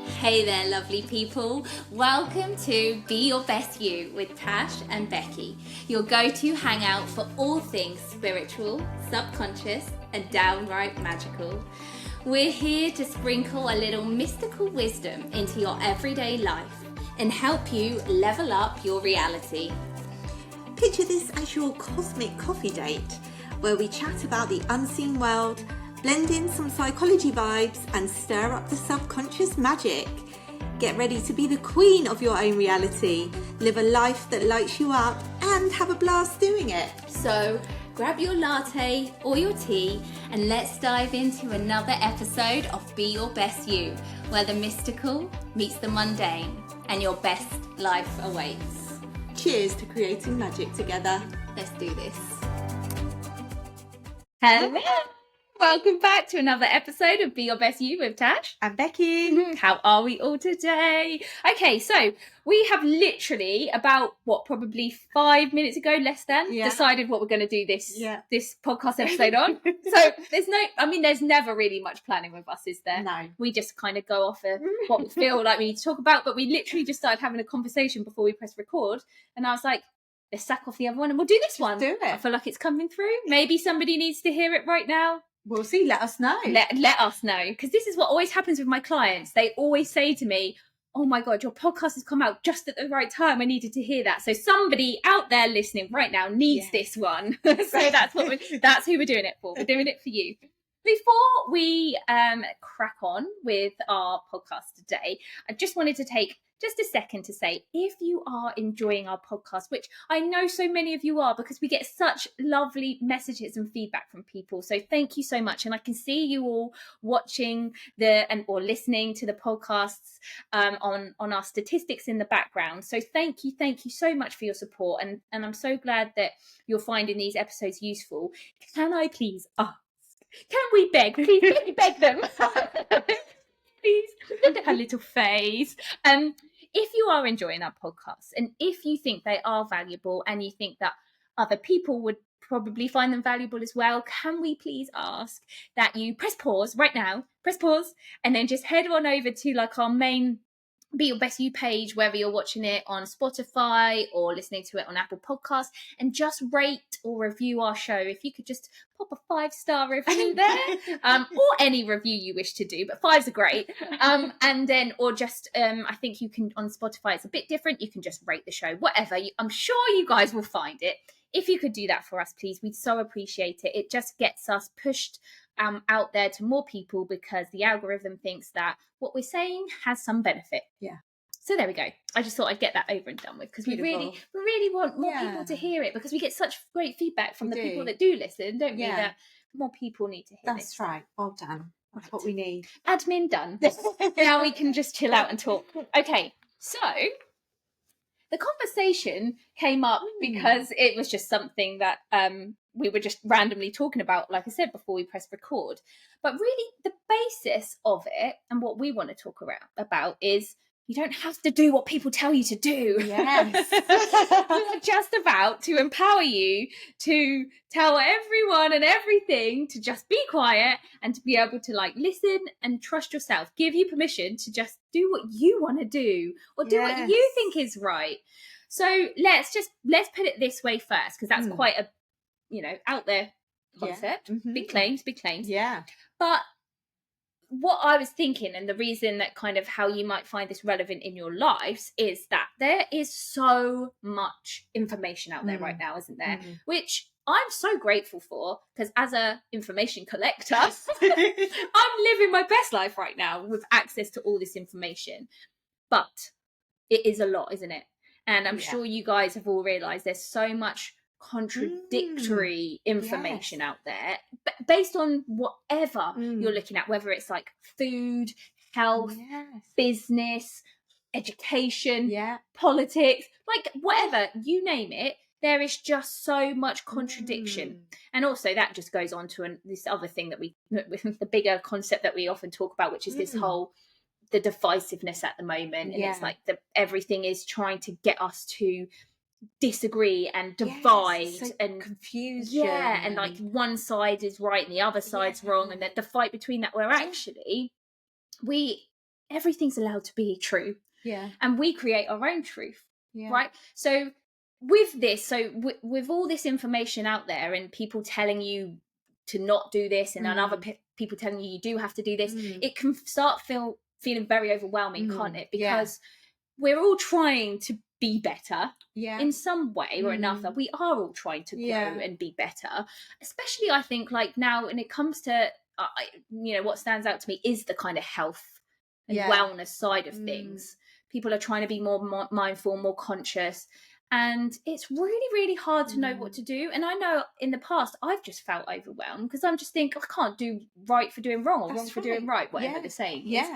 Hey there, lovely people. Welcome to Be Your Best You with Tash and Becky, your go-to hangout for all things spiritual, subconscious, and downright magical. We're here to sprinkle a little mystical wisdom into your everyday life and help you level up your reality. Picture this as your cosmic coffee date, where we chat about the unseen world, blend in some psychology vibes and stir up the subconscious magic. Get ready to be the queen of your own reality, live a life that lights you up and have a blast doing it. So grab your latte or your tea and let's dive into another episode of Be Your Best You, where the mystical meets the mundane and your best life awaits. Cheers to creating magic together. Let's do this. Hello. Welcome back to another episode of Be Your Best You with Tash and Becky. How are we all today? Okay, so we have literally about probably 5 minutes ago, less than, decided what we're going to do this podcast episode on. So there's never really much planning with us, is there? No. We just kind of go off of what we feel like we need to talk about, but we literally just started having a conversation before we press record, and I was like, let's sack off the other one and we'll do this one. Do it. I feel like it's coming through. Maybe somebody needs to hear it right now. We'll see. Let us know. Let us know. Because this is what always happens with my clients. They always say to me, oh my God, your podcast has come out just at the right time. I needed to hear that. So somebody out there listening right now needs this one. So that's who we're doing it for. We're doing it for you. Before we crack on with our podcast today, I just wanted to take just a second to say, if you are enjoying our podcast, which I know so many of you are, because we get such lovely messages and feedback from people. So thank you so much. And I can see you all watching or listening to the podcasts on our statistics in the background. So thank you so much for your support. And I'm so glad that you're finding these episodes useful. Can I please ask? Can we beg? Please, can you beg them? Please, look at her little face. If you are enjoying our podcasts and if you think they are valuable and you think that other people would probably find them valuable as well, can we please ask that you press pause right now, and then just head on over to like our main Be Your Best You page, whether you're watching it on Spotify or listening to it on Apple Podcasts, and just rate or review our show. If you could just pop a 5-star review there, or any review you wish to do, but 5s are great. And then, or just, I think you can, on Spotify, it's a bit different. You can just rate the show, whatever. I'm sure you guys will find it. If you could do that for us, please, we'd so appreciate it. It just gets us pushed out there to more people, because the algorithm thinks that what we're saying has some benefit. Yeah. So there we go. I just thought I'd get that over and done with, because we really want more people to hear it, because we get such great feedback from the people that do listen, don't we? That more people need to hear this. That's right. Well done. That's what we need. Admin done. Now we can just chill out and talk. Okay, so the conversation came up because it was just something that we were just randomly talking about, like I said, before we pressed record. But really, the basis of it and what we want to talk about is you don't have to do what people tell you to do. Yes. We're just about to empower you to tell everyone and everything to just be quiet and to be able to listen and trust yourself. Give you permission to just do what you want to do or do what you think is right. So let's put it this way first, because that's quite a out there concept. Big claims. Yeah. But what I was thinking, and the reason that kind of how you might find this relevant in your lives, is that there is so much information out there right now, isn't there? Which I'm so grateful for, because as a information collector, I'm living my best life right now with access to all this information. But it is a lot, isn't it? And I'm sure you guys have all realised there's so much contradictory information out there, based on whatever you're looking at, whether it's like food, health, business, education, politics, like whatever, you name it. There is just so much contradiction. And also that just goes on to this other thing that the bigger concept that we often talk about, which is this whole the divisiveness at the moment. And it's like everything is trying to get us to disagree and divide and confusion. And like one side is right and the other side's wrong, and that the fight between that, where actually everything's allowed to be true. Yeah. And we create our own truth. Yeah. Right. So with this, with all this information out there and people telling you to not do this and other people telling you do have to do this, it can start feeling very overwhelming, can't it? Because we're all trying to be better in some way or another. We are all trying to grow and be better, especially I think like now when it comes to what stands out to me is the kind of health and wellness side of things. People are trying to be more mindful, more conscious, and it's really, really hard to know what to do. And I know in the past I've just felt overwhelmed because I'm just think I can't do right for doing wrong or wrong for doing right, whatever the saying is.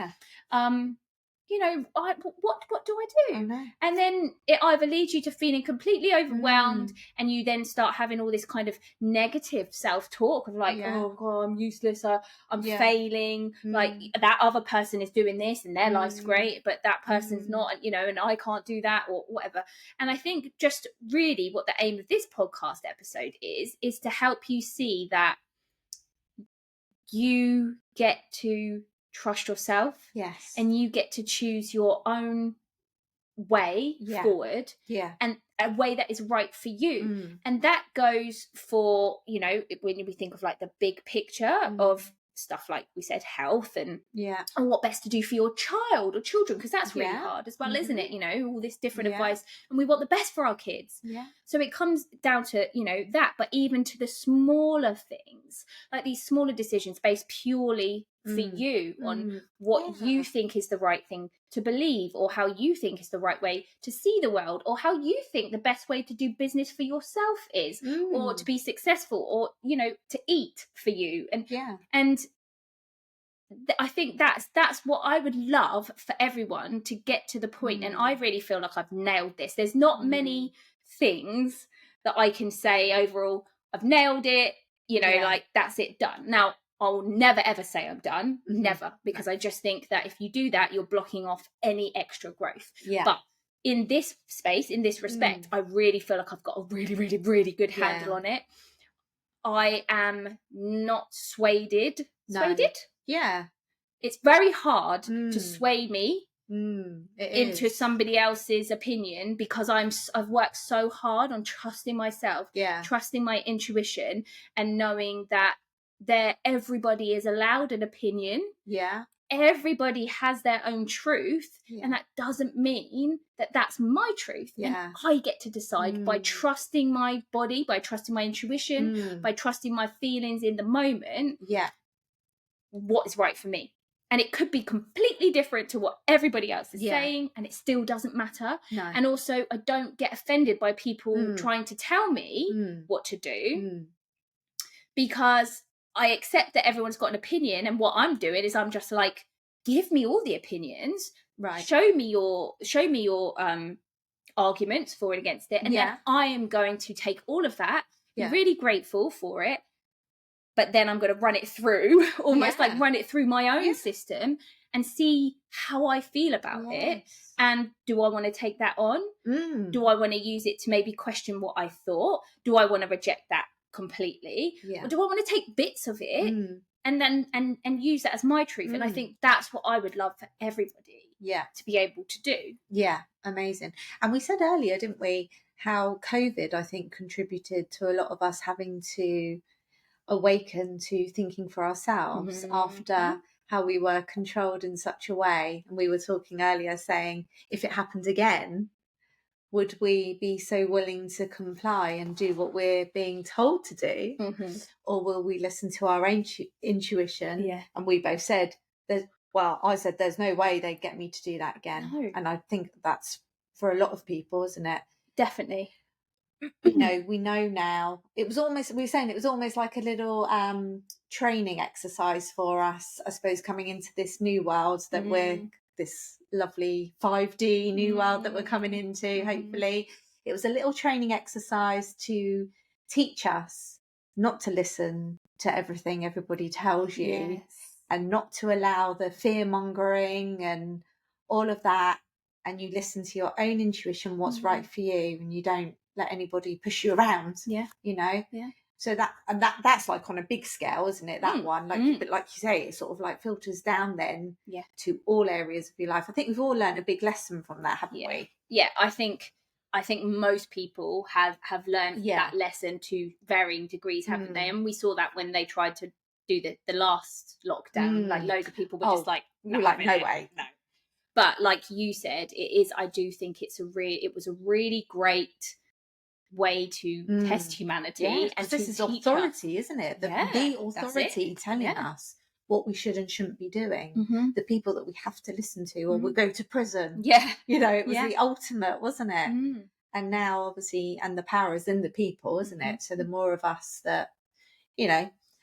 What do I do? I know. And then it either leads you to feeling completely overwhelmed and you then start having all this kind of negative self-talk of like, oh God, I'm useless, I'm failing, like that other person is doing this and their life's great, but that person's not, and I can't do that or whatever. And I think just really what the aim of this podcast episode is to help you see that you get to trust yourself. Yes. And you get to choose your own way forward. Yeah. And a way that is right for you. And that goes for, when we think of like the big picture of stuff like we said, health and what best to do for your child or children, because that's really hard as well, isn't it? All this different advice, and we want the best for our kids. So it comes down to that, but even to the smaller things, like these smaller decisions based purely for you on what you think is the right thing to believe, or how you think is the right way to see the world, or how you think the best way to do business for yourself is, or to be successful, or to eat for you. And I think that's what I would love for everyone to get to the point. And I really feel like I've nailed this. There's not many things that I can say overall I've nailed it, like that's it, done. Now I'll never ever say I'm done, never, because I just think that if you do that, you're blocking off any extra growth. But in this space, in this respect, I really feel like I've got a really, really, really good handle on it. I am not swayed. Yeah. It's very hard to sway me into is. somebody else's opinion, because I've worked so hard on trusting myself, trusting my intuition, and knowing that everybody is allowed an opinion. Everybody has their own truth, and that doesn't mean that that's my truth. And I get to decide by trusting my body, by trusting my intuition, by trusting my feelings in the moment, what is right for me. And it could be completely different to what everybody else is saying, and it still doesn't matter. And also, I don't get offended by people trying to tell me what to do, because I accept that everyone's got an opinion, and what I'm doing is I'm just like, give me all the opinions, show me your arguments for and against it, and then I am going to take all of that, be really grateful for it, but then I'm going to run it through, almost like run it through my own system and see how I feel about it. And do I want to take that on? Do I want to use it to maybe question what I thought? Do I want to reject that completely? Or do I want to take bits of it and then and use that as my truth? And I think that's what I would love for everybody to be able to do. Amazing. And we said earlier, didn't we, how COVID, I think, contributed to a lot of us having to awaken to thinking for ourselves after how we were controlled in such a way. And we were talking earlier saying, if it happened again, would we be so willing to comply and do what we're being told to do? Or will we listen to our intuition? And we both said, I said there's no way they'd get me to do that again. And I think that's for a lot of people, isn't it? Definitely. We know now. We were saying it was almost like a little training exercise for us, I suppose, coming into this new world that we're, this lovely 5D new world that we're coming into, hopefully. It was a little training exercise to teach us not to listen to everything everybody tells you, and not to allow the fear mongering and all of that, and you listen to your own intuition, what's right for you, and you don't let anybody push you around, So that's like on a big scale, isn't it? That one, like, but like you say, it sort of like filters down then to all areas of your life. I think we've all learned a big lesson from that, haven't we? Yeah, I think most people have learned that lesson to varying degrees, haven't they? And we saw that when they tried to do the last lockdown. Like, loads of people were just like, no way. No. But like you said, I do think it was a really great way to test humanity, and this is authority, isn't it? The authority telling us what we should and shouldn't be doing. The people that we have to listen to, or we'll go to prison. It was the ultimate, wasn't it? And now, obviously, and the power is in the people, isn't it? So the more of us that,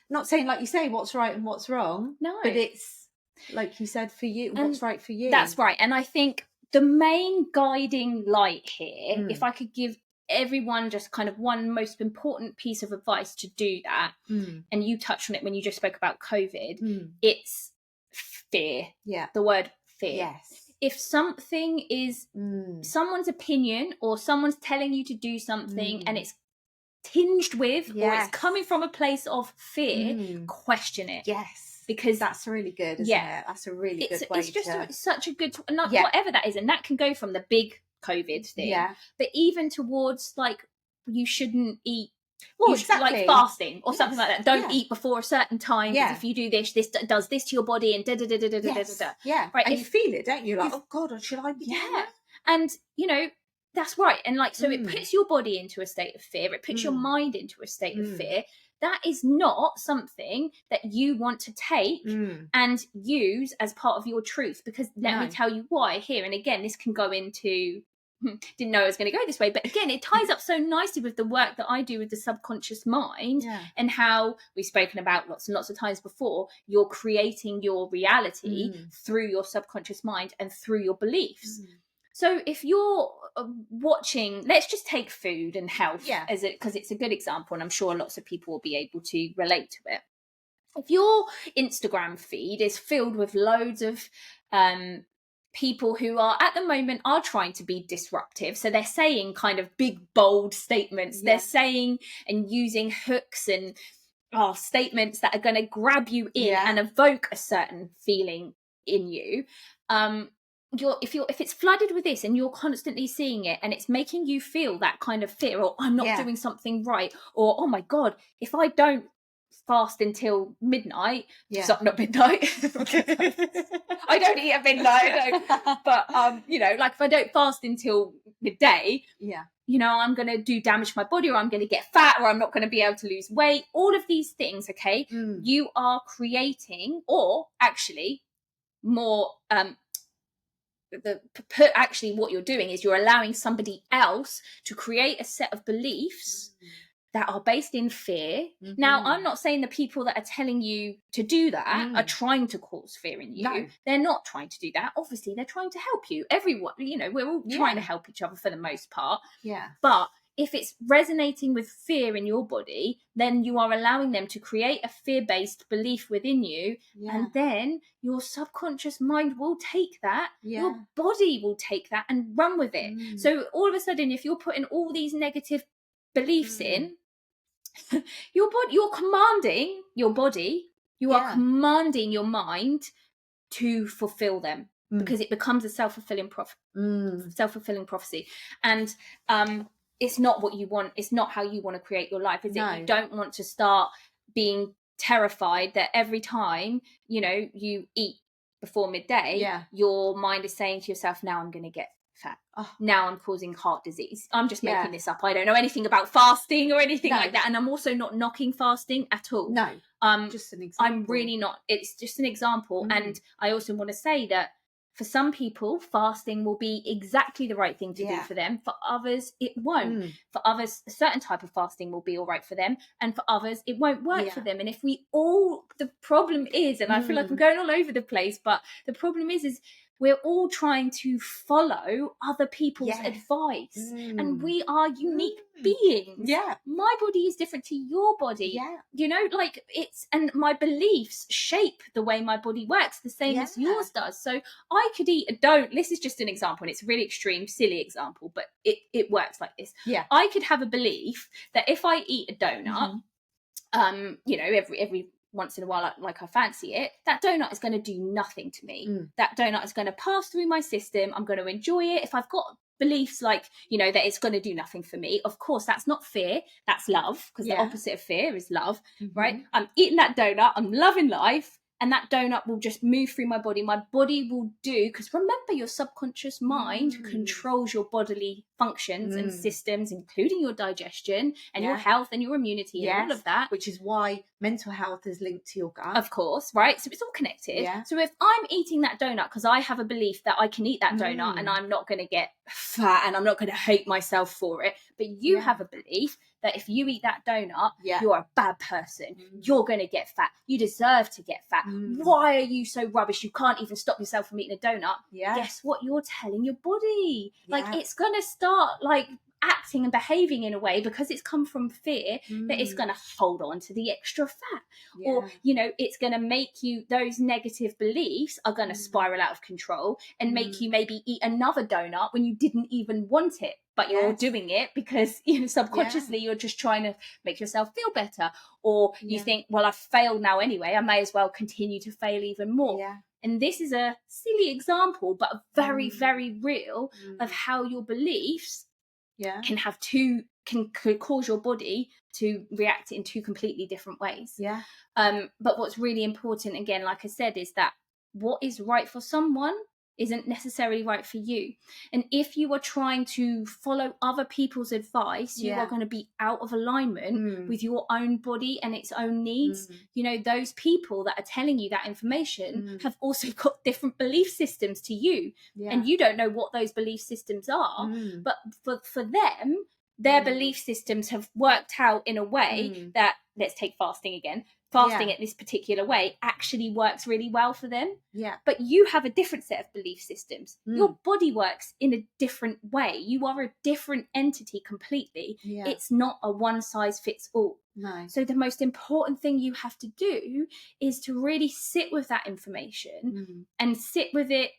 not saying, like you say, what's right and what's wrong, but it's like you said, for you, what's right for you. That's right. And I think the main guiding light here, if I could give everyone just kind of one most important piece of advice to do that, and you touched on it when you just spoke about COVID, it's fear. The word fear. If something is someone's opinion, or someone's telling you to do something and it's tinged with, or it's coming from a place of fear, question it. Because that's really good, isn't it? That's a really good way. It's just such a good, whatever that is, and that can go from the big COVID thing, but even towards like, you shouldn't eat, like fasting or something like that. Don't eat before a certain time, because if you do this does this to your body, and da da da da da da da. Right, and you feel it, don't you? Like, oh God, should I be doing that? And that's right. And like, so it puts your body into a state of fear. It puts your mind into a state of fear. That is not something that you want to take and use as part of your truth, because let me tell you why here. And again, this can go into, didn't know I was going to go this way, but again, it ties up so nicely with the work that I do with the subconscious mind, and how we've spoken about lots and lots of times before, you're creating your reality through your subconscious mind and through your beliefs. So if you're watching, let's just take food and health as it, because it's a good example, and I'm sure lots of people will be able to relate to it. If your Instagram feed is filled with loads of people who are at the moment are trying to be disruptive, so they're saying kind of big, bold statements, they're saying and using hooks and statements that are going to grab you in and evoke a certain feeling in you. If it's flooded with this and you're constantly seeing it, and it's making you feel that kind of fear, or I'm not doing something right, or oh my God, if I don't fast until midnight, not midnight, I don't eat at midnight, but like if I don't fast until midday, I'm going to do damage to my body, or I'm going to get fat, or I'm not going to be able to lose weight. All of these things, you are creating, or actually more actually what you're doing is you're allowing somebody else to create a set of beliefs that are based in fear. Now, I'm not saying the people that are telling you to do that are trying to cause fear in you. No. They're not trying to do that. Obviously, they're trying to help you. Everyone, we're all trying to help each other for the most part. But if it's resonating with fear in your body, then you are allowing them to create a fear-based belief within you. And then your subconscious mind will take that, your body will take that and run with it. So all of a sudden, if you're putting all these negative beliefs in, your body, you're commanding your body, you are commanding your mind to fulfill them, because it becomes a self-fulfilling prophecy. And it's not what you want. It's not how you want to create your life, is it? You don't want to start being terrified that every time, you eat before midday, your mind is saying to yourself, now I'm going to get fat. Now I'm causing heart disease. I'm just making this up. I don't know anything about fasting or anything like that. And I'm also not knocking fasting at all. No. Just an example. I'm really not. It's just an example. And I also want to say that for some people, fasting will be exactly the right thing to do for them. For others, it won't. For others, a certain type of fasting will be all right for them. And for others, it won't work for them. And if the problem is, and I feel like I'm going all over the place, but the problem is we're all trying to follow other people's advice. And we are unique beings. My body is different to your body. And my beliefs shape the way my body works, the same as yours does. So I could eat a donut. This is just an example, and it's a really extreme, silly example, but it works like this. I could have a belief that if I eat a donut, you know, every once in a while, like I fancy it, that donut is going to do nothing to me. That donut is going to pass through my system. I'm going to enjoy it. If I've got beliefs like, you know, that it's going to do nothing for me, of course, that's not fear, that's love, because the opposite of fear is love, right? I'm eating that donut, I'm loving life, and that donut will just move through my body will do, because remember, your subconscious mind controls your bodily functions and systems, including your digestion and your health and your immunity and all of that, which is why mental health is linked to your gut, of course, right? So it's all connected. So if I'm eating that donut because I have a belief that I can eat that donut and I'm not going to get fat and I'm not going to hate myself for it, but you have a belief that if you eat that donut, you're a bad person, you're going to get fat, you deserve to get fat, why are you so rubbish, you can't even stop yourself from eating a donut. Guess what you're telling your body? Like, it's going to start like acting and behaving in a way, because it's come from fear, that it's going to hold on to the extra fat, or, you know, it's going to make you, those negative beliefs are going to spiral out of control and make you maybe eat another donut when you didn't even want it, but you're doing it because, you know, subconsciously you're just trying to make yourself feel better, or you think, well, I've failed now anyway, I may as well continue to fail even more. And this is a silly example, but a very, very real of how your beliefs can have could cause your body to react in two completely different ways. But what's really important, again, like I said, is that what is right for someone isn't necessarily right for you. And if you are trying to follow other people's advice, you are going to be out of alignment with your own body and its own needs. You know, those people that are telling you that information have also got different belief systems to you, and you don't know what those belief systems are, but for them, their belief systems have worked out in a way that, let's take fasting again, fasting at this particular way actually works really well for them. But you have a different set of belief systems. Your body works in a different way. You are a different entity completely. It's not a one size fits all. So the most important thing you have to do is to really sit with that information and sit with it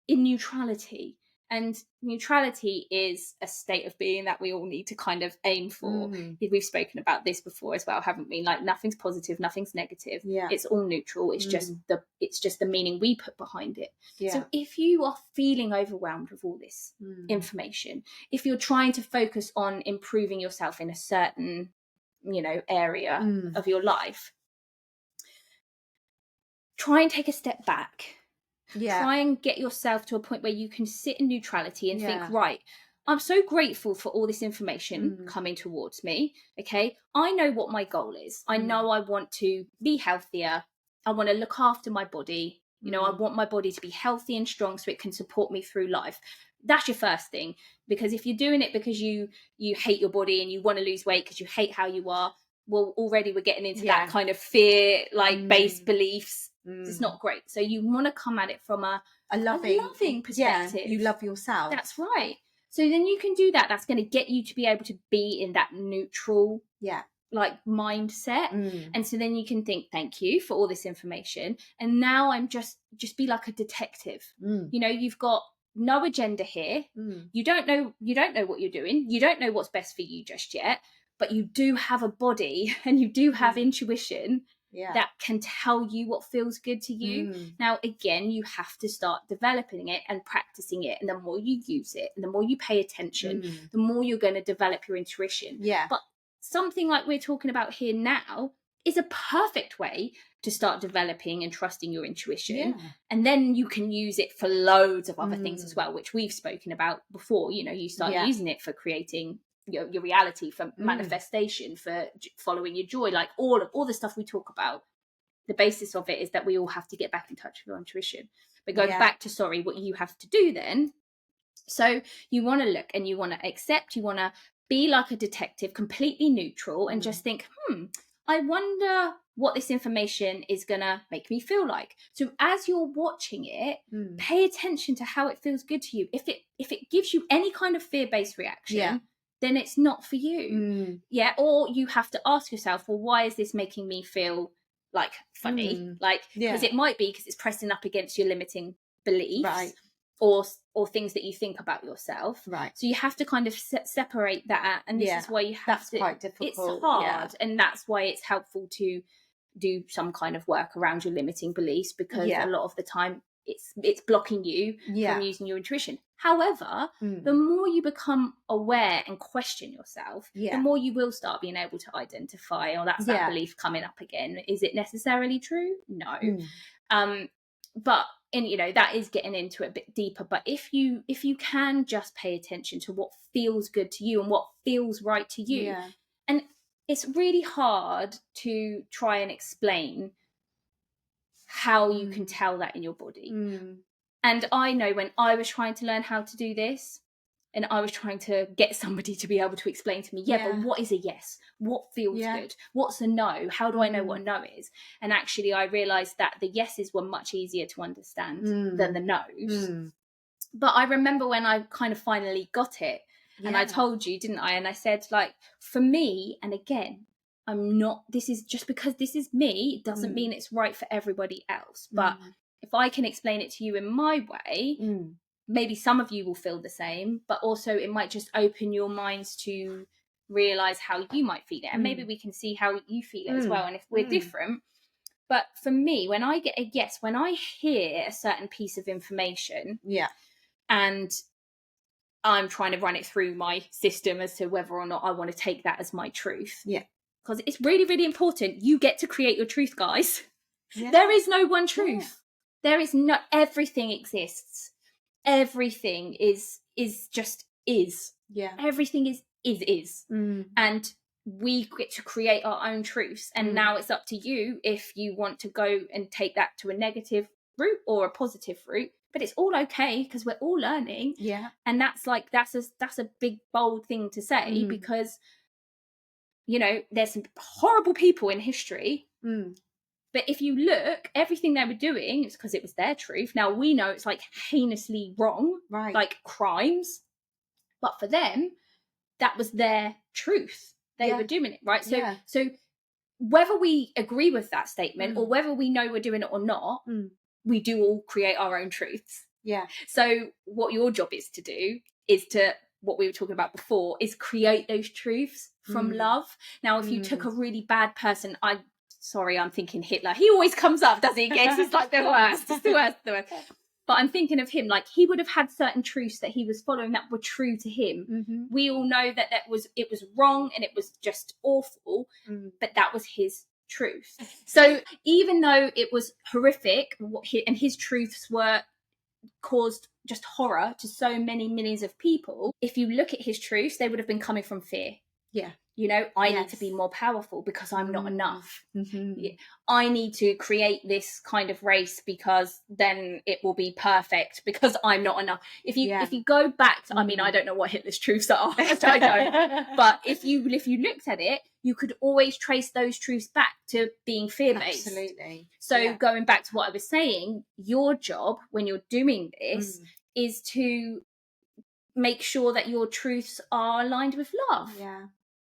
in neutrality. And neutrality is a state of being that we all need to kind of aim for. We've spoken about this before as well, haven't we? Like, nothing's positive, nothing's negative. It's all neutral. It's just the meaning we put behind it. So if you are feeling overwhelmed with all this information, if you're trying to focus on improving yourself in a certain, you know, area of your life, try and take a step back. Try and get yourself to a point where you can sit in neutrality and think, right, I'm so grateful for all this information coming towards me. Okay, I know what my goal is. I know I want to be healthier. I want to look after my body. You know, I want my body to be healthy and strong so it can support me through life. That's your first thing, because if you're doing it because you hate your body and you want to lose weight because you hate how you are, well, already we're getting into that kind of fear, like based beliefs. It's not great. So you want to come at it from a loving perspective. You love yourself. That's right. So then you can do that. That's going to get you to be able to be in that neutral, like, mindset. And so then you can think, thank you for all this information. And now I'm just be like a detective. You know, you've got no agenda here. You don't know what you're doing. You don't know what's best for you just yet, but you do have a body and you do have intuition that can tell you what feels good to you. Now, again, you have to start developing it and practicing it. And the more you use it and the more you pay attention, the more you're going to develop your intuition. But something like we're talking about here now is a perfect way to start developing and trusting your intuition. And then you can use it for loads of other things as well, which we've spoken about before. You know, you start using it for creating your reality, for manifestation, for following your joy, like all the stuff we talk about. The basis of it is that we all have to get back in touch with our intuition. But going back to, what you have to do then. So you want to look and you want to accept, you want to be like a detective, completely neutral, and just think, I wonder what this information is going to make me feel like. So as you're watching it, pay attention to how it feels good to you. If it gives you any kind of fear-based reaction, then it's not for you. Or you have to ask yourself, well, why is this making me feel like funny? Like, because it might be because it's pressing up against your limiting beliefs. or things that you think about yourself. Right. So you have to kind of separate that, and this is why you have that's to. quite difficult. It's hard, and that's why it's helpful to do some kind of work around your limiting beliefs, because a lot of the time it's blocking you from using your intuition. However, the more you become aware and question yourself, the more you will start being able to identify, oh, that's that belief coming up again. Is it necessarily true? No. But and that is getting into it a bit deeper. But if you can just pay attention to what feels good to you and what feels right to you, and it's really hard to try and explain how you can tell that in your body. And I know when I was trying to learn how to do this, and I was trying to get somebody to be able to explain to me, but what is a yes? What feels good? What's a no? How do I know what a no is? And actually I realised that the yeses were much easier to understand than the no's. But I remember when I kind of finally got it, and I told you, didn't I? And I said, like, for me, and again, this is just because this is me, it doesn't mean it's right for everybody else. But if I can explain it to you in my way, maybe some of you will feel the same, but also it might just open your minds to realize how you might feel it. And maybe we can see how you feel it as well. And if we're different. But for me, when I get a yes, when I hear a certain piece of information, and I'm trying to run it through my system as to whether or not I want to take that as my truth. Because it's really, really important. You get to create your truth, guys. There is no one truth. There is no, everything exists. Everything is just is. Everything is. And we get to create our own truths. And now it's up to you if you want to go and take that to a negative route or a positive route. But it's all okay, because we're all learning. And that's a big, bold thing to say, because there's some horrible people in history. But if you look, everything they were doing, it's because it was their truth. Now we know it's like heinously wrong, like crimes. But for them, that was their truth. They were doing it, right? So whether we agree with that statement or whether we know we're doing it or not, we do all create our own truths. So what your job is to do is to, what we were talking about before, is create those truths from love. Now, if you took a really bad person, I'm thinking Hitler. He always comes up, doesn't he? He's like the worst. It's the worst. But I'm thinking of him, like, he would have had certain truths that he was following that were true to him. We all know that it was wrong and it was just awful, but that was his truth. So even though it was horrific, and his truths were caused just horror to so many millions of people, if you look at his truths, they would have been coming from fear. I need to be more powerful because I'm not enough. I need to create this kind of race because then it will be perfect because I'm not enough. If you go back to, I mean, I don't know what Hitler's truths are. I don't. But if you looked at it, you could always trace those truths back to being fear-based. Absolutely. So going back to what I was saying, your job when you're doing this is to make sure that your truths are aligned with love.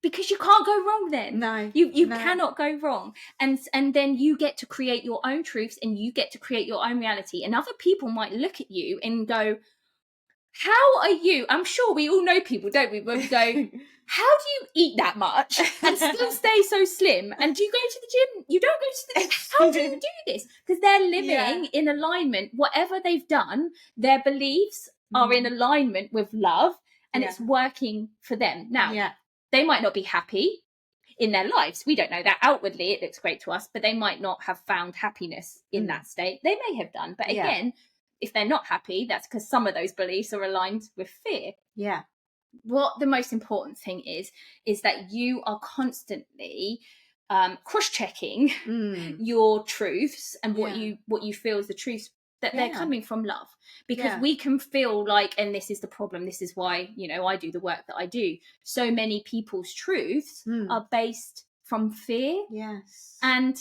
Because you can't go wrong then. No. You cannot go wrong. And then you get to create your own truths and you get to create your own reality. And other people might look at you and go, how are you? I'm sure we all know people, don't we? Where we go, how do you eat that much and still stay so slim? And do you go to the gym? You don't go to the gym. How do you do this? Because they're living in alignment. Whatever they've done, their beliefs are in alignment with love, and it's working for them. Now, they might not be happy in their lives. We don't know that. Outwardly, it looks great to us, but they might not have found happiness in that state. They may have done. But again, if they're not happy, that's because some of those beliefs are aligned with fear. What the most important thing is that you are constantly cross-checking your truths and what you feel is the truth, that they're coming from love. Because we can feel like, and this is the problem, this is why, I do the work that I do. So many people's truths are based from fear. And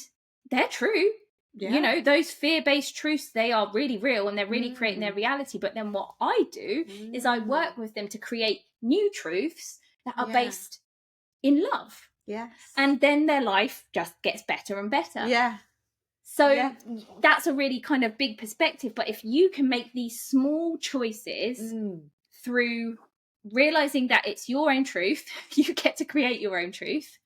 they're true. Those fear-based truths, they are really real and they're really creating their reality. But then what I do is I work with them to create new truths that are based in love. And then their life just gets better and better. So that's a really kind of big perspective. But if you can make these small choices through realizing that it's your own truth, you get to create your own truth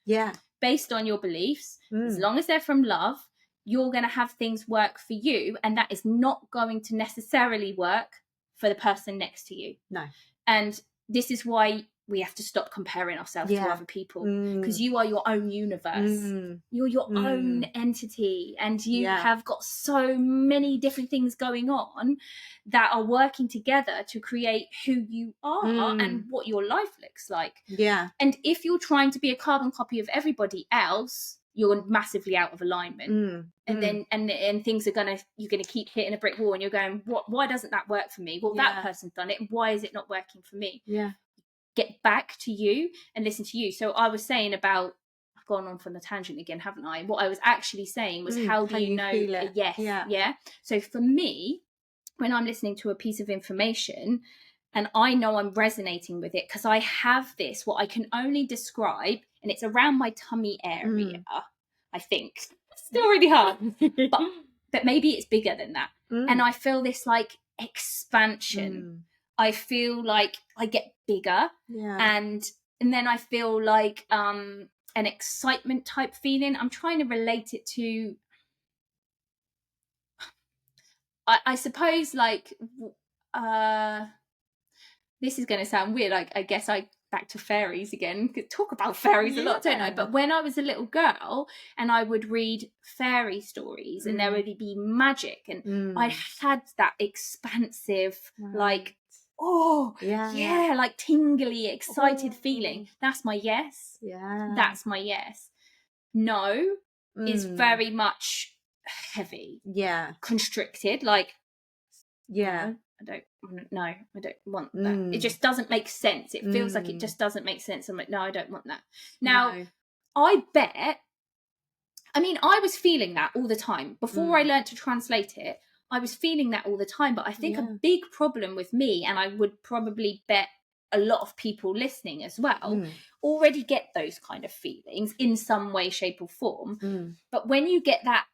based on your beliefs, as long as they're from love, you're going to have things work for you, and that is not going to necessarily work for the person next to you. No. And this is why we have to stop comparing ourselves to other people, because you are your own universe. You're your own entity, and you have got so many different things going on that are working together to create who you are and what your life looks like. Yeah. And if you're trying to be a carbon copy of everybody else, you're massively out of alignment. And then and things are you're gonna keep hitting a brick wall, and you're going, why doesn't that work for me? Well, that person's done it, why is it not working for me? Get back to you and listen to you. So I was saying about, I've gone on from the tangent again, haven't I? What I was actually saying was, how do you know a yes? Yeah. So for me, when I'm listening to a piece of information and I know I'm resonating with it, because I have this, what I can only describe, and it's around my tummy area, I think. It's still really hard, but maybe it's bigger than that. And I feel this like expansion. I feel like I get bigger, and then I feel like an excitement type feeling. I'm trying to relate it to, I suppose, like, this is going to sound weird. I guess back to fairies again. Could talk about fairies a lot, don't I? But when I was a little girl and I would read fairy stories and there would be magic, and I had that expansive, like, like tingly, excited feeling. That's my yes. That's my yes. No is very much heavy, constricted, like, I don't want that. It just doesn't make sense. It feels like it just doesn't make sense. I'm like, no, I don't want that. Now, I bet, I mean, I was feeling that all the time before I learned to translate it. I was feeling that all the time, but I think a big problem with me, and I would probably bet a lot of people listening as well, already get those kind of feelings in some way, shape or form. But when you get that,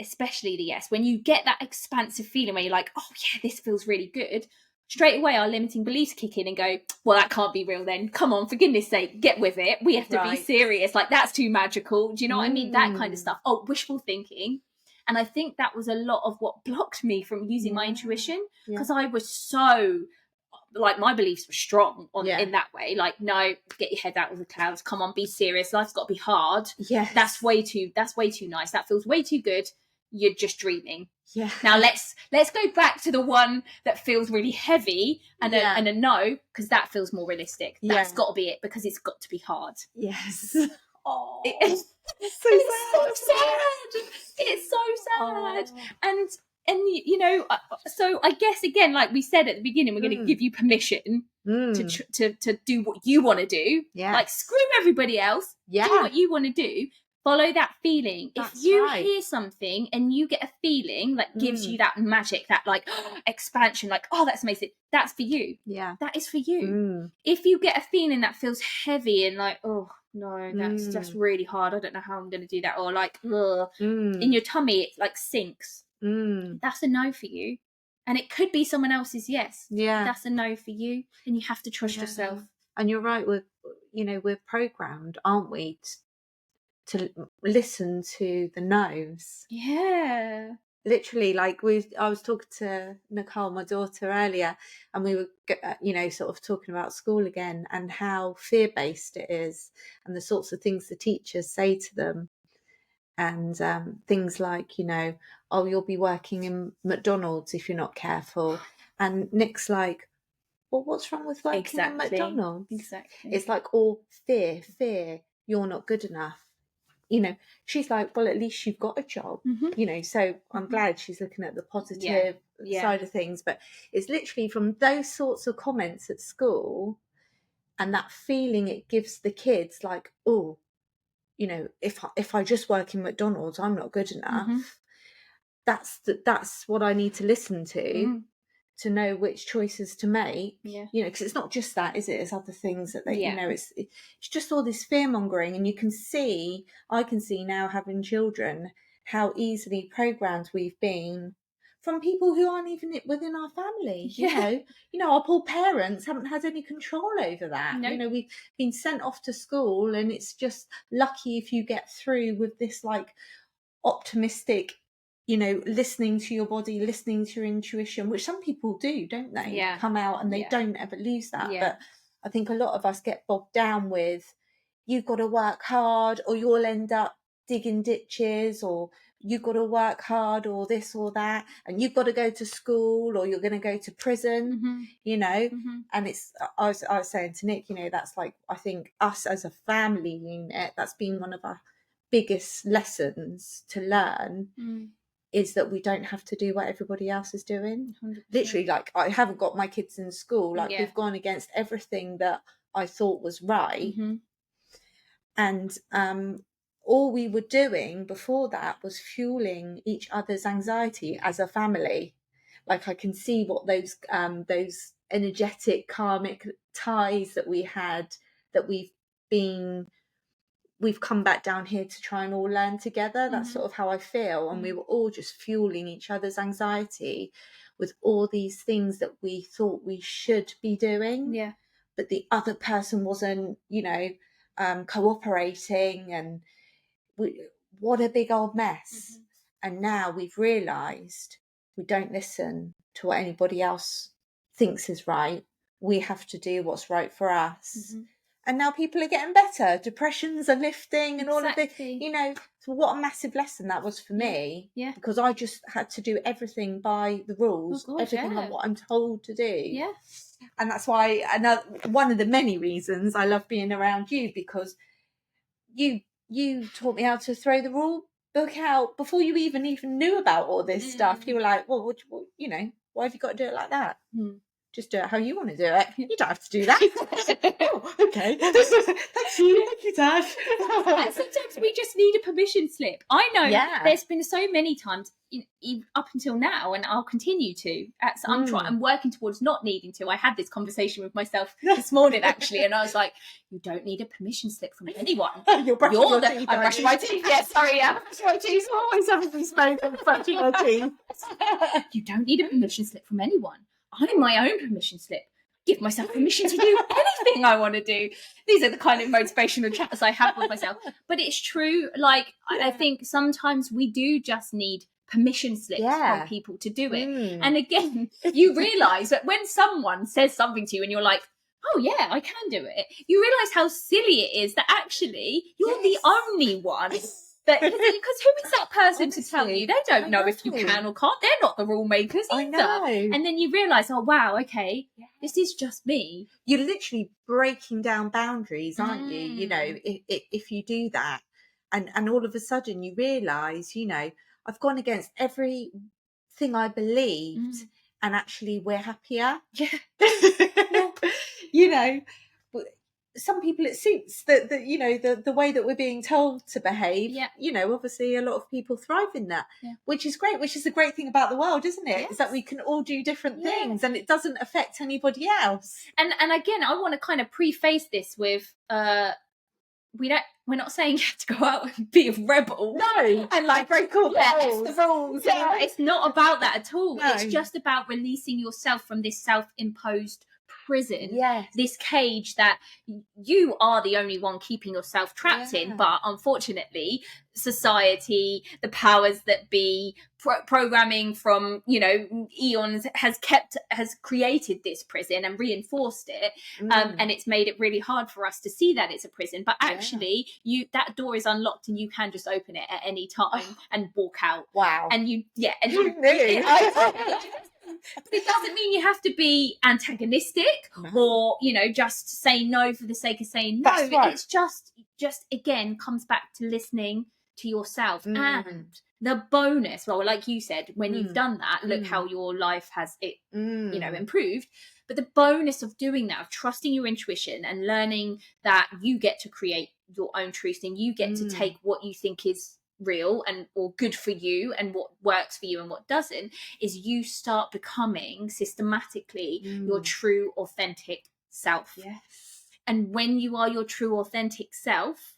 especially the yes, when you get that expansive feeling where you're like, oh yeah, this feels really good, straight away our limiting beliefs kick in and go, well, that can't be real then. Come on, for goodness sake, get with it. We have to be serious. Like, that's too magical. Do you know what I mean? That kind of stuff. Oh, wishful thinking. And I think that was a lot of what blocked me from using my intuition, because I was so, like, my beliefs were strong in that way. Like, no, get your head out of the clouds. Come on, be serious. Life's got to be hard. That's way too nice. That feels way too good. You're just dreaming. Now let's go back to the one that feels really heavy and a no, because that feels more realistic. That's got to be it, because it's got to be hard. Oh, it's so sad. It's so sad. And you know, so I guess, again, like we said at the beginning, we're going to give you permission to do what you want to do. Like, screw everybody else. Do what you want to do. Follow that feeling. If you hear something and you get a feeling that gives you that magic, that like expansion, like, oh, that's amazing, that's for you. That is for you. If you get a feeling that feels heavy and like, oh no, that's just really hard, I don't know how I'm going to do that, or like, in your tummy it like sinks, that's a no for you. And it could be someone else's yes. That's a no for you, and you have to trust yourself. And you're right, we're programmed, aren't we, to listen to the no's. Literally, like, I was talking to Nicole, my daughter, earlier, and we were sort of talking about school again and how fear-based it is, and the sorts of things the teachers say to them, and things like, oh, you'll be working in McDonald's if you're not careful. And Nick's like, well, what's wrong with working in McDonald's? It's like all fear, you're not good enough. She's like, well, at least you've got a job, so I'm glad she's looking at the positive side of things. But it's literally from those sorts of comments at school and that feeling it gives the kids, like, oh, if I just work in McDonald's, I'm not good enough. That's what I need to listen to know which choices to make. Because it's not just that, is it? It's other things that they, it's just all this fear mongering. And I can see now, having children, how easily programmed we've been from people who aren't even within our family. Our poor parents haven't had any control over that. No. We've been sent off to school, and it's just lucky if you get through with this like optimistic, listening to your body, listening to your intuition, which some people do, don't they? Yeah. Come out and they Yeah. don't ever lose that. Yeah. But I think a lot of us get bogged down with, you've got to work hard or you'll end up digging ditches, or you've got to work hard or this or that, and you've got to go to school or you're going to go to prison. And it's, I was saying to Nick, that's like, I think us as a family unit, that's been one of our biggest lessons to learn, is that we don't have to do what everybody else is doing. 100%. Literally, like, I haven't got my kids in school, like we've gone against everything that I thought was right. And all we were doing before that was fueling each other's anxiety as a family. Like, I can see what those energetic karmic ties that we had, that we've come back down here to try and all learn together. That's sort of how I feel. And we were all just fueling each other's anxiety with all these things that we thought we should be doing. Yeah. But the other person wasn't, cooperating, and what a big old mess. And now we've realised we don't listen to what anybody else thinks is right. We have to do what's right for us. And now people are getting better. Depressions are lifting and all of this. So what a massive lesson that was for me. Yeah. Because I just had to do everything by the rules, everything on what I'm told to do. Yeah. And that's why one of the many reasons I love being around you, because you taught me how to throw the rule book out before you even knew about all this stuff. You were like, well, why have you got to do it like that? Just do it how you want to do it. You don't have to do that. Oh, okay. Thank you, Tash. And sometimes we just need a permission slip. I know there's been so many times up until now, and I'll continue to. I'm working towards not needing to. I had this conversation with myself this morning, actually, and I was like, you don't need a permission slip from anyone. You're brushing your teeth. I'm brushing my teeth. Yeah, sorry, I'm brushing my teeth. Always having to smoke and brushing your teeth. You don't need a permission slip from anyone. I'm my own permission slip. Give myself permission to do anything I want to do. These are the kind of motivational chats I have with myself. But it's true. Like, I think sometimes we do just need permission slips from people to do it. And again, you realise that when someone says something to you and you're like, oh yeah, I can do it, you realise how silly it is that actually you're the only one. Because who is that person to tell you? They don't know if you can or can't. They're not the rule makers either. I know. And then you realise, oh wow, okay, this is just me. You're literally breaking down boundaries, aren't you? If you do that, and all of a sudden you realise, I've gone against everything I believed, and actually we're happier. Some people it suits the way that we're being told to behave. Obviously a lot of people thrive in that, which is great, which is the great thing about the world, isn't it? Is that we can all do different things and it doesn't affect anybody else. And again, I want to kind of preface this with we're not saying you have to go out and be a rebel. No. And like break all the rules. Yeah, it's not about that at all. No. It's just about releasing yourself from this self-imposed prison, this cage that you are the only one keeping yourself trapped in. But unfortunately, society, the powers that be, programming from eons has created this prison and reinforced it, and it's made it really hard for us to see that it's a prison. But actually, that door is unlocked and you can just open it at any time and walk out. Wow! And but it doesn't mean you have to be antagonistic or just say no for the sake of saying no. That's right. It's just again comes back to listening to yourself. And the bonus, well, like you said, when you've done that, look how your life has improved. But the bonus of doing that, of trusting your intuition and learning that you get to create your own truth and you get to take what you think is real and or good for you and what works for you and what doesn't, is you start becoming systematically your true authentic self. And when you are your true authentic self,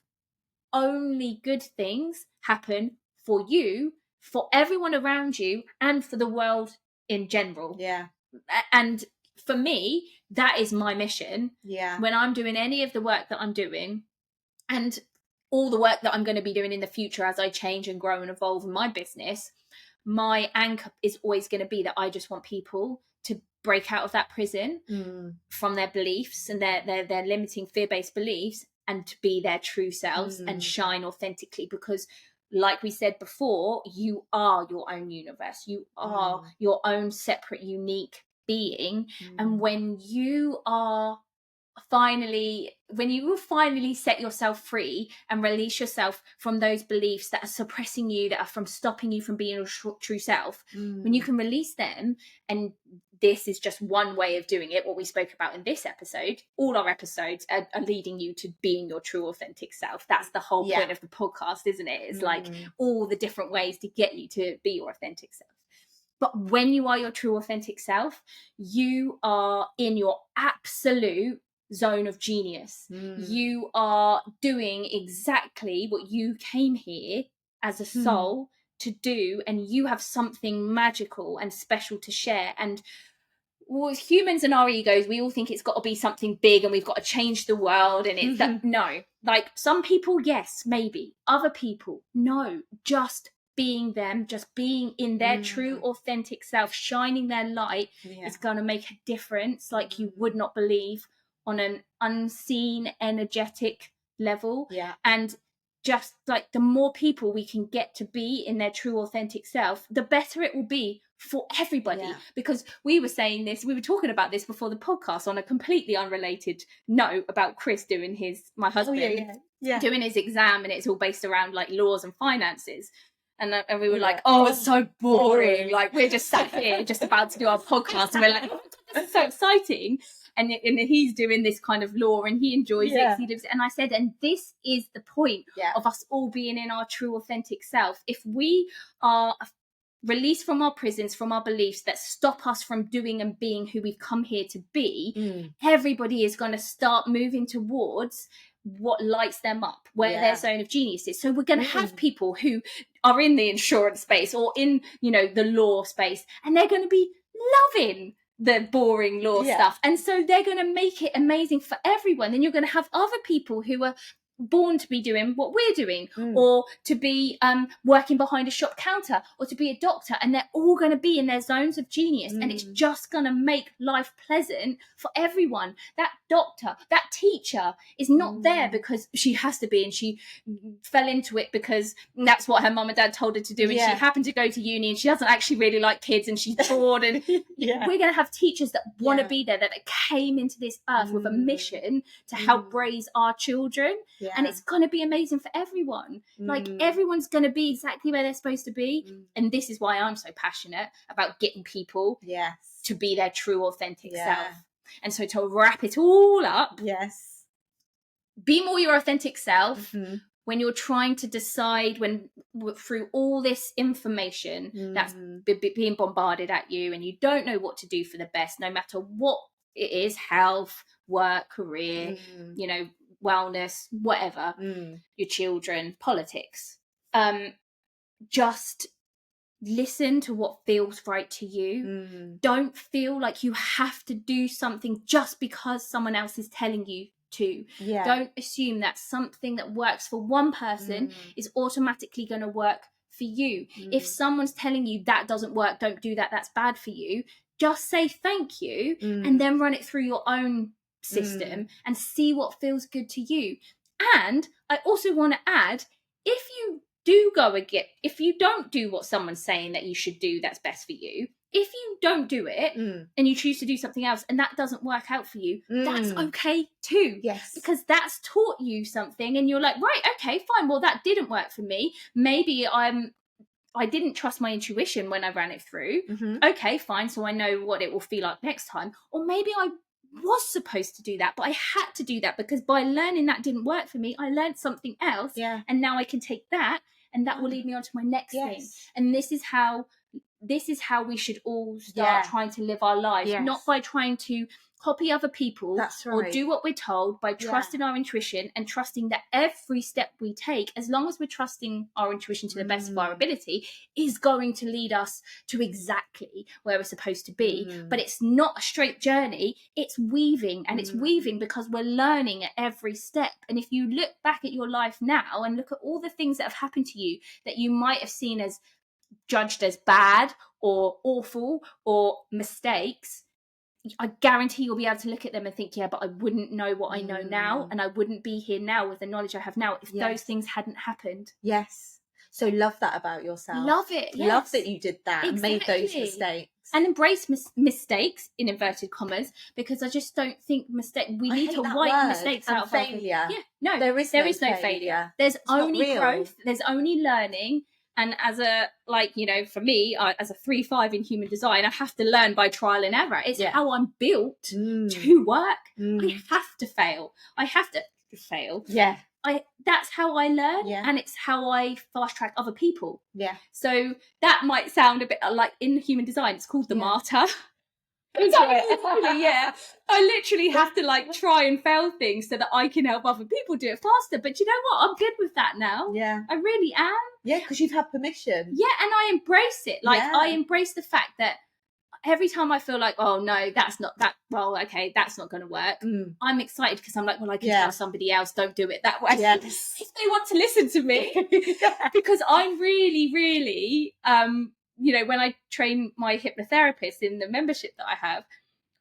only good things happen for you, for everyone around you, and for the world in general. Yeah. And for me, that is my mission. Yeah. When I'm doing any of the work that I'm doing, and all the work that I'm going to be doing in the future as I change and grow and evolve in my business, my anchor is always going to be that I just want people to break out of that prison from their beliefs and their limiting fear-based beliefs, and to be their true selves and shine authentically. Because like we said before, you are your own universe. You are your own separate, unique being. And when you will finally set yourself free and release yourself from those beliefs that are suppressing you, that are from stopping you from being your true self, when you can release them, and this is just one way of doing it, what we spoke about in this episode, all our episodes are leading you to being your true authentic self. That's the whole point of the podcast, isn't it? It's like all the different ways to get you to be your authentic self. But when you are your true authentic self, you are in your absolute zone of genius. You are doing exactly what you came here as a soul to do, and you have something magical and special to share. And as humans and our egos, we all think it's got to be something big and we've got to change the world, and it's that no, like some people, yes, maybe. Other people, no, just being them, just being in their true authentic self, shining their light is going to make a difference like you would not believe, on an unseen energetic level. And just like the more people we can get to be in their true authentic self, the better it will be for everybody. Because we were talking about this before the podcast on a completely unrelated note about Chris doing my husband doing his exam, and it's all based around like laws and finances. And we were like, oh, it's so boring. Like, we're just sat here just about to do our podcast, and we're like, oh, this is so exciting. And he's doing this kind of law, and he enjoys it. And I said, and this is the point of us all being in our true authentic self. If we are released from our prisons, from our beliefs that stop us from doing and being who we've come here to be, everybody is going to start moving towards what lights them up, where their zone of genius is. So we're going to have people who are in the insurance space or in, the law space, and they're going to be loving the boring law stuff. And so they're going to make it amazing for everyone. Then you're going to have other people who are born to be doing what we're doing, or to be working behind a shop counter, or to be a doctor, and they're all going to be in their zones of genius, and it's just going to make life pleasant for everyone. That doctor, that teacher is not there because she has to be, and she fell into it because that's what her mum and dad told her to do, and she happened to go to uni, and she doesn't actually really like kids, and she's bored. And we're going to have teachers that want to be there, that came into this earth with a mission to help raise our children. And it's going to be amazing for everyone. Like, everyone's going to be exactly where they're supposed to be. And this is why I'm so passionate about getting people to be their true authentic self. And so to wrap it all up, be more your authentic self. When you're trying to decide, through all this information that's being bombarded at you, and you don't know what to do for the best, no matter what it is, health, work, career, wellness, whatever, your children, politics, just listen to what feels right to you. Don't feel like you have to do something just because someone else is telling you to. Don't assume that something that works for one person is automatically going to work for you. If someone's telling you that doesn't work, don't do that, that's bad for you, just say thank you, and then run it through your own system and see what feels good to you. And I also want to add, if you don't do what someone's saying that you should do that's best for you, if you don't do it and you choose to do something else and that doesn't work out for you, that's okay too. Because that's taught you something, and you're like, right, okay, fine, well, that didn't work for me. Maybe I didn't trust my intuition when I ran it through. Okay, fine, so I know what it will feel like next time. Or maybe I was supposed to do that, but I had to do that because by learning that didn't work for me, I learned something else, and now I can take that, and that will lead me on to my next thing. And this is how this is how we should all start trying to live our lives, not by trying to copy other people or do what we're told, by trusting our intuition and trusting that every step we take, as long as we're trusting our intuition to the best of our ability, is going to lead us to exactly where we're supposed to be. But it's not a straight journey, it's weaving, and it's weaving because we're learning at every step. And if you look back at your life now and look at all the things that have happened to you that you might have seen as judged as bad or awful or mistakes, I guarantee you'll be able to look at them and think, yeah, but I wouldn't know what I know now, and I wouldn't be here now with the knowledge I have now if those things hadn't happened. Yes. So love that about yourself. Love it. Yes. Love that you did that and made those mistakes. And embrace mistakes, in inverted commas, because I just don't think we need to wipe mistakes out of failure. No, there is no failure. There's only growth. There's only learning. And as a, for me, as a 3-5 in human design, I have to learn by trial and error. It's how I'm built to work. I have to fail. I have to fail. Yeah. That's how I learn, and it's how I fast track other people. Yeah. So that might sound a bit like, in human design, it's called the martyr. I literally have to try and fail things so that I can help other people do it faster. But you know what? I'm good with that now. Yeah. I really am. Yeah, because you've had permission. Yeah, and I embrace it. I embrace the fact that every time I feel like, oh no, that's not that, well, okay, that's not going to work. I'm excited because I'm like, well, I can tell somebody else, don't do it that way. Yes. If they want to listen to me. Because I'm really, really, when I train my hypnotherapists in the membership that I have,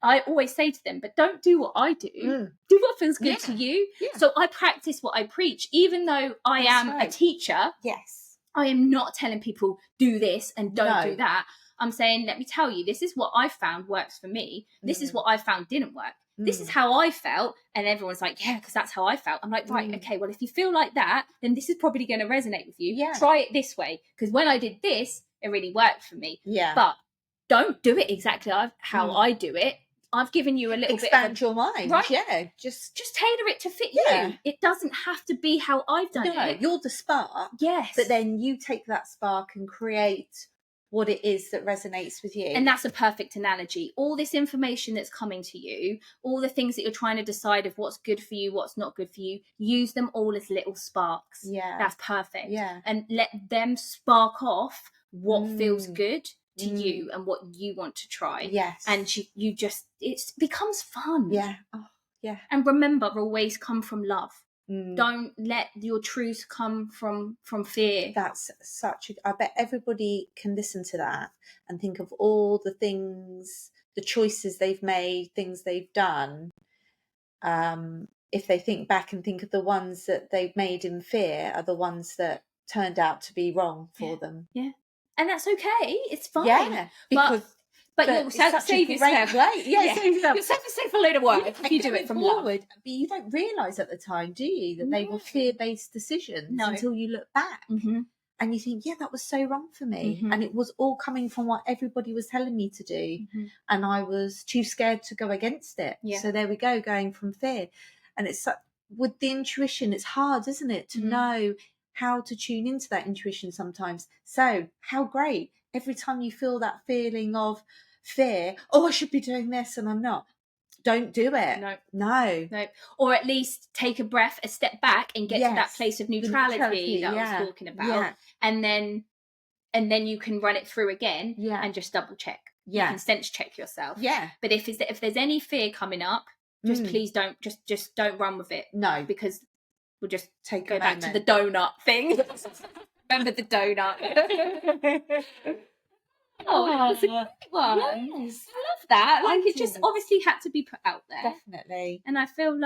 I always say to them, but don't do what I do. Do what feels good to you. Yeah. So I practice what I preach, even though I am a teacher. Yes. I am not telling people do this and don't do that. I'm saying, let me tell you, this is what I found works for me. This is what I found didn't work. This is how I felt. And everyone's like, yeah, because that's how I felt. I'm like, right, okay, well, if you feel like that, then this is probably going to resonate with you. Yeah. Try it this way. Because when I did this, it really worked for me. Yeah. But don't do it exactly how I do it. I've given you a little expand your mind, right? Yeah, just tailor it to fit you. It doesn't have to be how I've done it. You're the spark, but then you take that spark and create what it is that resonates with you. And that's a perfect analogy. All this information that's coming to you, all the things that you're trying to decide of what's good for you, what's not good for you, use them all as little sparks. Yeah, that's perfect. Yeah, and let them spark off what feels good to you and what you want to try. Yes. And you just, it becomes fun. Yeah. Oh, yeah. And remember, always come from love. Don't let your truth come from fear. That's I bet everybody can listen to that and think of all the things, the choices they've made, things they've done. If they think back and think of the ones that they've made in fear are the ones that turned out to be wrong for them. Yeah. And that's okay. It's fine. Yeah, but you'll save yourself. You'll save yourself a load of work if you do it from love. But you don't realise at the time, do you, that they were fear-based decisions until you look back and you think, yeah, that was so wrong for me. And it was all coming from what everybody was telling me to do. And I was too scared to go against it. Yeah. So there we go, going from fear. And it's with the intuition, it's hard, isn't it, to know how to tune into that intuition sometimes. So how great every time you feel that feeling of fear, I should be doing this and I'm not, don't do it. No. Or at least take a breath, a step back and get to that place of neutrality that I was talking about. And then you can run it through again and just double check. You can sense check yourself. But if there's any fear coming up, just please don't just don't run with it. No, because we'll just go back to the donut thing. Remember the donut. That's a good one. Yes. I love that. It just obviously had to be put out there. Definitely. And I feel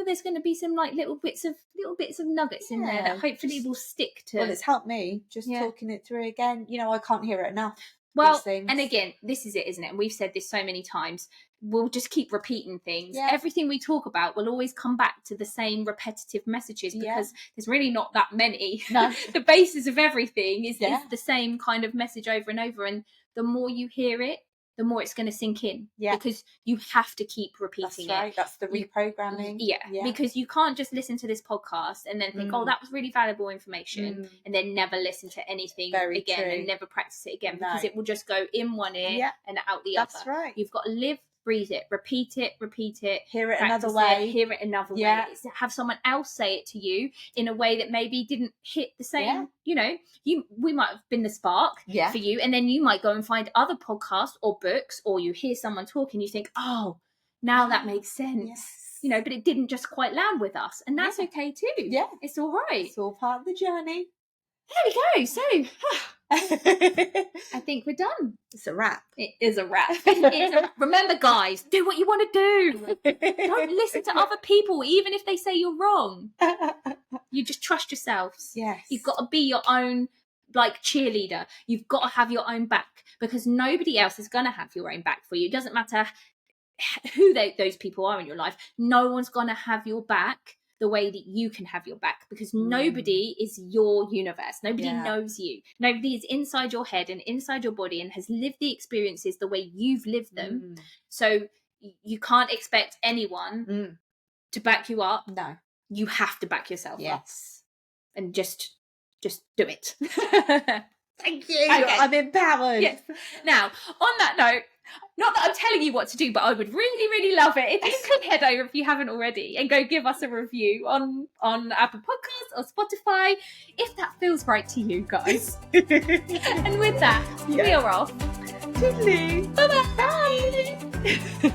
there's going to be some little bits of nuggets in there that hopefully will stick to. Well, it's helped me just talking it through again. I can't hear it enough. Well, and again, this is it, isn't it? And we've said this so many times. We'll just keep repeating things. Yeah. Everything we talk about will always come back to the same repetitive messages because there's really not that many. No. The basis of everything is the same kind of message over and over. And the more you hear it, the more it's going to sink in. Yeah. Because you have to keep repeating That's right. it. That's the reprogramming. Yeah. Because you can't just listen to this podcast and then think, oh, that was really valuable information, and then never listen to anything again and never practice it again, because it will just go in one ear and out the other. That's right. You've got to live, breathe it, repeat it, hear it another way, hear it another way. Have someone else say it to you in a way that maybe didn't hit the same. You know, we might have been the spark for you, and then you might go and find other podcasts or books, or you hear someone talk and you think, oh, now that makes sense. You know, but it didn't just quite land with us, and that's okay too. It's all right. It's all part of the journey. There we go. So I think we're done. It's a wrap. It is a wrap. Remember, guys, do what you want to do. Don't listen to other people, even if they say you're wrong. You just trust yourselves. Yes. You've got to be your own, like, cheerleader. You've got to have your own back, because nobody else is going to have your own back for you. It doesn't matter who those people are in your life. No one's going to have your back the way that you can have your back, because nobody is your universe. Nobody knows you. Nobody is inside your head and inside your body and has lived the experiences the way you've lived them. So you can't expect anyone to back you up. No. You have to back yourself up. And just do it. Thank you. Okay. I'm empowered. Yes. Now, on that note, not that I'm telling you what to do, but I would really, really love it if you could head over, if you haven't already, and go give us a review on Apple Podcasts or Spotify, if that feels right to you guys. And with that, we are off. Toodaloo. Bye-bye. Bye.